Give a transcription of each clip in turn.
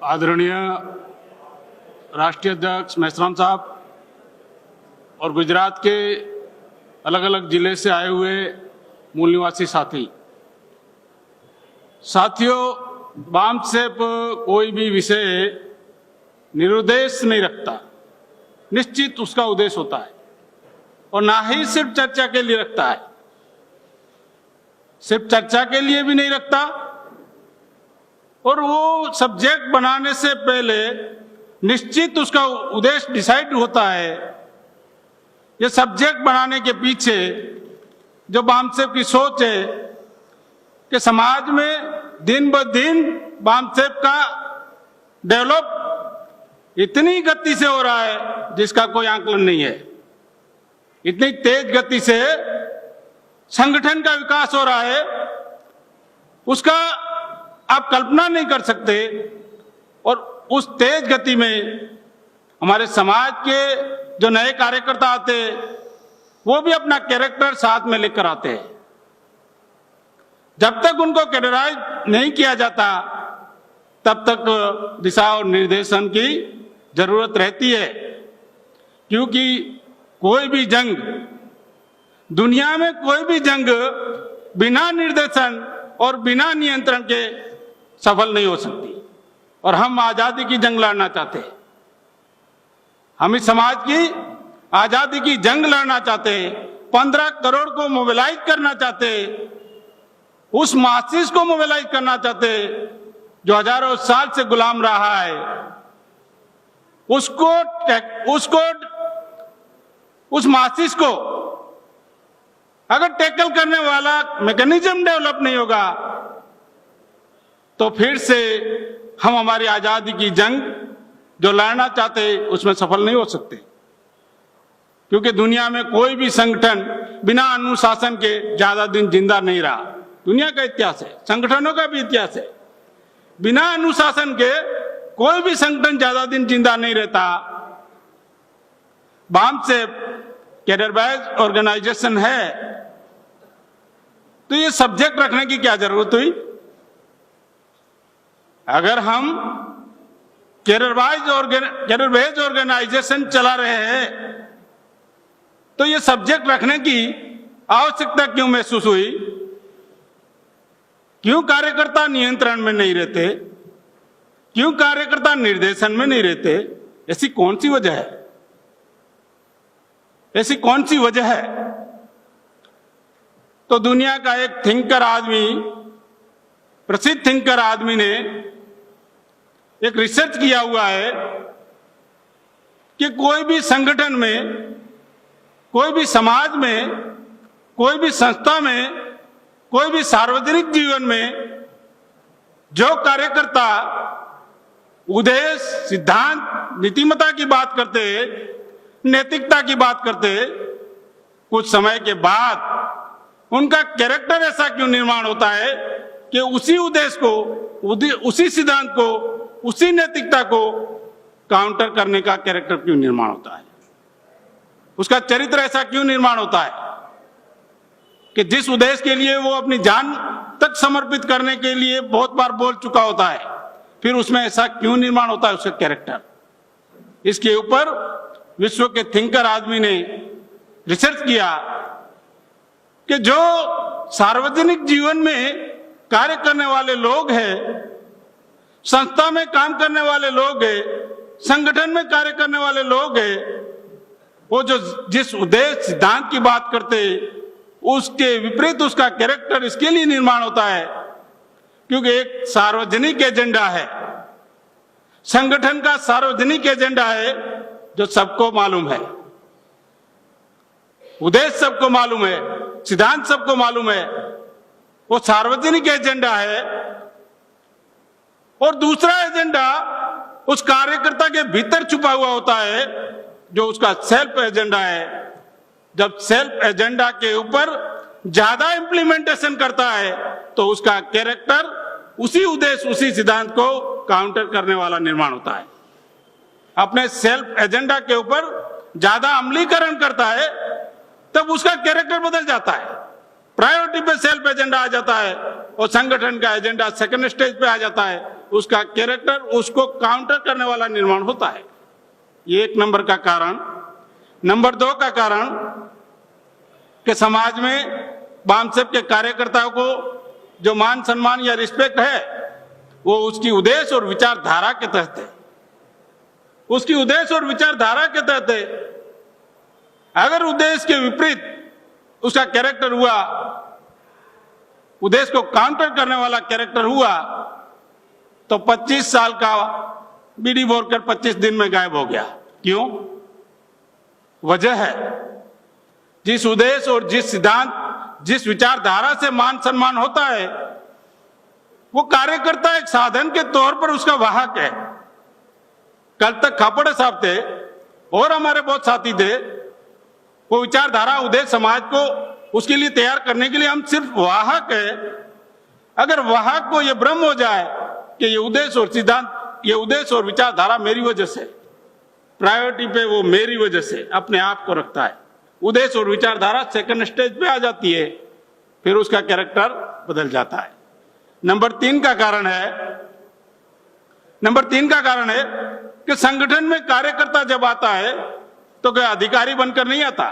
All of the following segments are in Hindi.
आदरणीय राष्ट्रीय अध्यक्ष मेश्राम साहब और गुजरात के अलग अलग जिले से आए हुए मूल निवासी साथियों, बामसेप कोई भी विषय निरुद्देश्य नहीं रखता, निश्चित उसका उद्देश्य होता है और ना ही सिर्फ चर्चा के लिए रखता है। सिर्फ चर्चा के लिए भी नहीं रखता और वो सब्जेक्ट बनाने से पहले निश्चित उसका उद्देश्य डिसाइड होता है। ये सब्जेक्ट बनाने के पीछे जो बामसेप की सोच है कि समाज में दिन ब दिन बामसेप का डेवलप इतनी गति से हो रहा है जिसका कोई आंकलन नहीं है। इतनी तेज गति से संगठन का विकास हो रहा है, उसका आप कल्पना नहीं कर सकते। और उस तेज गति में हमारे समाज के जो नए कार्यकर्ता आते हैं वो भी अपना कैरेक्टर साथ में लेकर आते हैं। जब तक उनको कैडराइज नहीं किया जाता तब तक दिशा और निर्देशन की जरूरत रहती है, क्योंकि कोई भी जंग, दुनिया में कोई भी जंग बिना निर्देशन और बिना नियंत्रण के सफल नहीं हो सकती। और हम आजादी की जंग लड़ना चाहते हैं, हम इस समाज की आजादी की जंग लड़ना चाहते हैं। 15 करोड़ को मोबिलाइज करना चाहते हैं, उस मासिस को मोबिलाइज करना चाहते हैं जो हजारों साल से गुलाम रहा है। उस मासिस को अगर टैकल करने वाला मैकेनिज्म डेवलप नहीं होगा तो फिर से हम हमारी आजादी की जंग जो लड़ना चाहते हैं उसमें सफल नहीं हो सकते। क्योंकि दुनिया में कोई भी संगठन बिना अनुशासन के ज्यादा दिन जिंदा नहीं रहा। दुनिया का इतिहास है, संगठनों का भी इतिहास है। बिना अनुशासन के कोई भी संगठन ज्यादा दिन जिंदा नहीं रहता। बामसेप कैडर बेस्ड ऑर्गेनाइजेशन है तो ये सब्जेक्ट रखने की क्या जरूरत हुई? अगर हम कैडर बेस्ड ऑर्गेनाइजेशन चला रहे हैं तो ये सब्जेक्ट रखने की आवश्यकता क्यों महसूस हुई? क्यों कार्यकर्ता नियंत्रण में नहीं रहते? क्यों कार्यकर्ता निर्देशन में नहीं रहते? ऐसी कौन सी वजह है? ऐसी कौन सी वजह है? तो दुनिया का एक थिंकर आदमी, प्रसिद्ध थिंकर आदमी ने एक रिसर्च किया हुआ है कि कोई भी संगठन में, कोई भी समाज में, कोई भी संस्था में, कोई भी सार्वजनिक जीवन में जो कार्यकर्ता उद्देश्य, सिद्धांत, नीतिमत्ता की बात करते हैं, नैतिकता की बात करते हैं, कुछ समय के बाद उनका कैरेक्टर ऐसा क्यों निर्माण होता है कि उसी उद्देश्य को, उसी सिद्धांत को, उसी नैतिकता को काउंटर करने का कैरेक्टर क्यों निर्माण होता है? उसका चरित्र ऐसा क्यों निर्माण होता है कि जिस उद्देश्य के लिए वो अपनी जान तक समर्पित करने के लिए बहुत बार बोल चुका होता है, फिर उसमें ऐसा क्यों निर्माण होता है उसका कैरेक्टर? इसके ऊपर विश्व के थिंकर आदमी ने रिसर्च किया कि जो सार्वजनिक जीवन में कार्य करने वाले लोग हैं, संस्था में काम करने वाले लोग हैं, संगठन में कार्य करने वाले लोग हैं, वो जो जिस उद्देश्य, सिद्धांत की बात करते उसके विपरीत उसका कैरेक्टर इसके लिए निर्माण होता है क्योंकि एक सार्वजनिक एजेंडा है, संगठन का सार्वजनिक एजेंडा है जो सबको मालूम है, उद्देश्य सबको मालूम है, सिद्धांत सबको मालूम है, वो सार्वजनिक एजेंडा है। और दूसरा एजेंडा उस कार्यकर्ता के भीतर छुपा हुआ होता है जो उसका सेल्फ एजेंडा है। जब सेल्फ एजेंडा के ऊपर ज्यादा इंप्लीमेंटेशन करता है तो उसका कैरेक्टर उसी उद्देश्य, उसी सिद्धांत को काउंटर करने वाला निर्माण होता है। अपने सेल्फ एजेंडा के ऊपर ज्यादा अमलीकरण करता है तब उसका कैरेक्टर बदल जाता है। प्रायोरिटी पे सेल्फ एजेंडा आ जाता है और संगठन का एजेंडा सेकंड स्टेज पे आ जाता है उसका कैरेक्टर उसको काउंटर करने वाला निर्माण होता है। ये एक नंबर का कारण। नंबर 2 का कारण कि समाज में बामसेप के कार्यकर्ताओं को जो मान सम्मान या रिस्पेक्ट है वो उसकी उद्देश्य और विचारधारा के तहत है। उसकी उद्देश्य और विचारधारा के तहत है। अगर उद्देश्य के विपरीत उसका कैरेक्टर हुआ, उद्देश्य को काउंटर करने वाला कैरेक्टर हुआ, तो 25 साल का बीडी बोरकर 25 दिन में गायब हो गया। क्यों? वजह है जिस उद्देश्य और जिस सिद्धांत, जिस विचारधारा से मान सम्मान होता है, वो कार्यकर्ता एक साधन के तौर पर उसका वाहक है। कल तक खापड़े साहब थे और हमारे बहुत साथी थे, वो विचारधारा उद्देश्य समाज को उसके लिए तैयार करने के लिए हम सिर्फ वाहक है। अगर वाहक को यह भ्रम हो जाए कि ये उद्देश्य और सिद्धांत, ये उद्देश्य और विचारधारा मेरी वजह से, प्रायोरिटी पे वो मेरी वजह से अपने आप को रखता है, उद्देश्य और विचारधारा सेकंड स्टेज पे आ जाती है, फिर उसका कैरेक्टर बदल जाता है। नंबर 3 का कारण है कि संगठन में कार्यकर्ता जब आता है तो क्या अधिकारी बनकर नहीं आता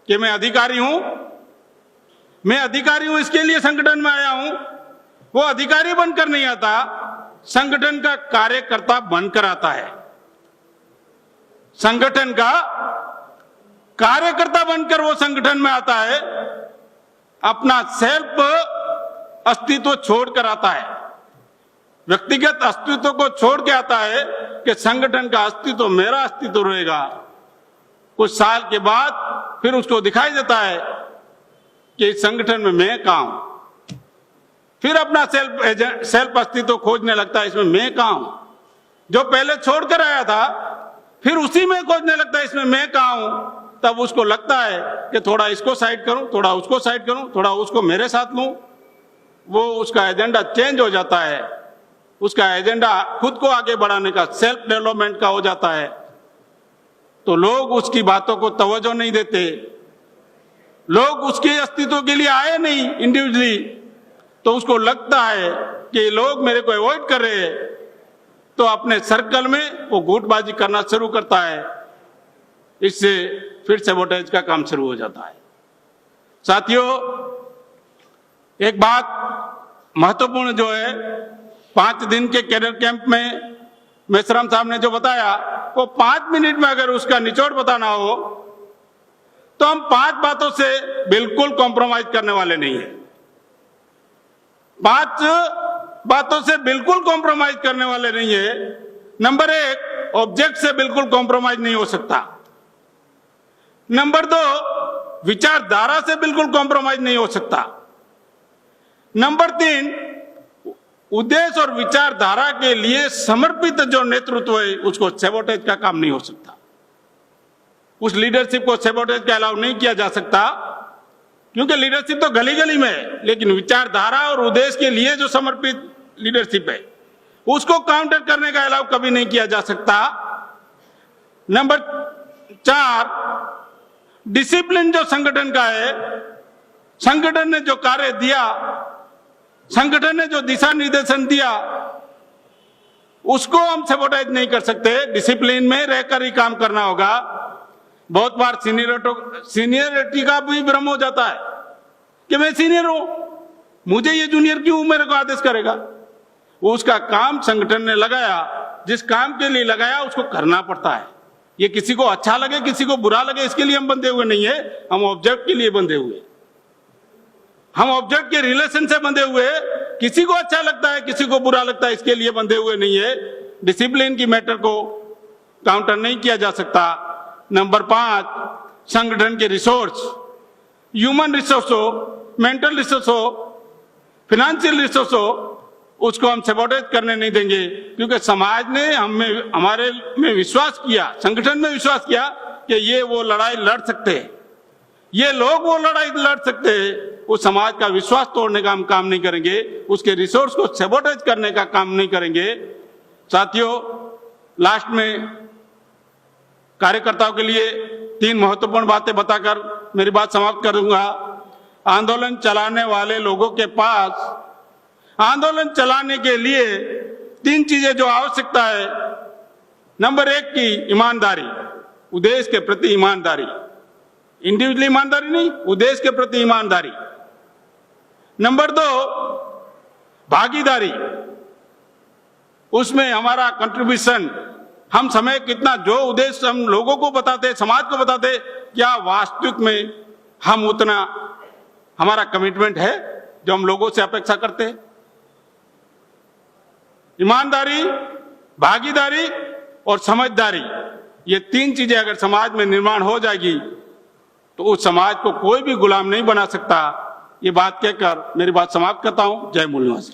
कि मैं अधिकारी हूं इसके लिए संगठन में आया हूं। वो अधिकारी बनकर नहीं आता, संगठन का कार्यकर्ता बनकर आता है। संगठन का कार्यकर्ता बनकर वो संगठन में आता है, अपना सेल्फ अस्तित्व छोड़कर आता है, व्यक्तिगत अस्तित्व को छोड़ के आता है कि संगठन का अस्तित्व मेरा अस्तित्व रहेगा। कुछ साल के बाद फिर उसको दिखाई देता है कि इस संगठन में मैं कहां हूं, फिर अपना सेल्फ अस्तित्व खोजने लगता है, इसमें मैं कहां हूं। जो पहले छोड़कर आया था फिर उसी में खोजने लगता है इसमें मैं कहां हूं। तब उसको लगता है कि थोड़ा इसको साइड करूं, थोड़ा उसको साइड करूं, थोड़ा उसको मेरे साथ लूं। वो उसका एजेंडा चेंज हो जाता है, उसका एजेंडा खुद को आगे बढ़ाने का, सेल्फ डेवलपमेंट का हो जाता है। तो लोग उसकी बातों को तवज्जो नहीं देते, लोग उसके अस्तित्व के लिए आए नहीं इंडिविजुअली, तो उसको लगता है कि लोग मेरे को अवॉइड कर रहे हैं, तो अपने सर्कल में वो गुटबाजी करना शुरू करता है। इससे फिर सैबोटेज का काम शुरू हो जाता है। साथियों, एक बात महत्वपूर्ण जो है, 5 दिन के कैडर कैंप में मेश्राम साहब ने जो बताया, वो 5 मिनट में अगर उसका निचोड़ बताना हो तो हम 5 बातों से बिल्कुल कॉम्प्रोमाइज करने वाले नहीं है। 5 बातों से बिल्कुल कॉम्प्रोमाइज करने वाले नहीं है। नंबर 1, ऑब्जेक्ट से बिल्कुल कॉम्प्रोमाइज नहीं हो सकता। नंबर 2, विचारधारा से बिल्कुल कॉम्प्रोमाइज नहीं हो सकता। नंबर 3, उद्देश्य और विचारधारा के लिए समर्पित जो नेतृत्व है उसको सैबोटेज का काम नहीं हो सकता। उस लीडरशिप को सैबोटेज का अलाउ नहीं किया जा सकता, क्योंकि लीडरशिप तो गली गली में है, लेकिन विचारधारा और उद्देश्य के लिए जो समर्पित लीडरशिप है उसको काउंटर करने का अलाउ कभी नहीं किया जा सकता। नंबर 4, डिसिप्लिन जो संगठन का है, संगठन ने जो कार्य दिया, संगठन ने जो दिशा निर्देशन दिया, उसको हम सैबोटेज नहीं कर सकते। डिसिप्लिन में रहकर ही काम करना होगा। बहुत बार सीनियरिटी का भी भ्रम हो जाता है कि मैं सीनियर हूं, मुझे ये जूनियर क्यों मेरे को आदेश करेगा। उसका काम संगठन ने लगाया, जिस काम के लिए लगाया उसको करना पड़ता है। ये किसी को अच्छा लगे, किसी को बुरा लगे, इसके लिए हम बंधे हुए नहीं है। हम ऑब्जेक्ट के लिए बंधे हुए, हम ऑब्जेक्ट के रिलेशन से बंधे हुए। किसी को अच्छा लगता है, किसी को बुरा लगता है, इसके लिए बंधे हुए नहीं है। डिसिप्लिन की मैटर को काउंटर नहीं किया जा सकता। नंबर 5, संगठन के रिसोर्स, ह्यूमन रिसोर्स हो, मेंटल रिसोर्स हो, फाइनेंशियल रिसोर्स हो, उसको हम सैबोटेज करने नहीं देंगे, क्योंकि समाज ने हमारे में विश्वास किया, संगठन में विश्वास किया कि ये वो लड़ाई लड़ सकते हैं, ये लोग वो लड़ाई लड़ सकते हैं। उस समाज का विश्वास तोड़ने का हम काम नहीं करेंगे, उसके रिसोर्स को सैबोटेज करने का काम नहीं करेंगे। साथियों, लास्ट में कार्यकर्ताओं के लिए 3 महत्वपूर्ण बातें बताकर मेरी बात समाप्त कर दूंगा। आंदोलन चलाने वाले लोगों के पास आंदोलन चलाने के लिए तीन चीजें जो आवश्यकता है, नंबर एक की ईमानदारी, उद्देश्य के प्रति ईमानदारी, इंडिविजुअल ईमानदारी नहीं, उद्देश्य के प्रति ईमानदारी। नंबर दो भागीदारी, उसमें हमारा कंट्रीब्यूशन, हम समय कितना, जो उद्देश्य हम लोगों को बताते, समाज को बताते, क्या वास्तविक में हम उतना, हमारा कमिटमेंट है जो हम लोगों से अपेक्षा करते हैं। ईमानदारी, भागीदारी और समझदारी, ये तीन चीजें अगर समाज में निर्माण हो जाएगी तो उस समाज को कोई भी गुलाम नहीं बना सकता। ये बात कहकर मेरी बात समाप्त करता हूं। जय मूल निवासी।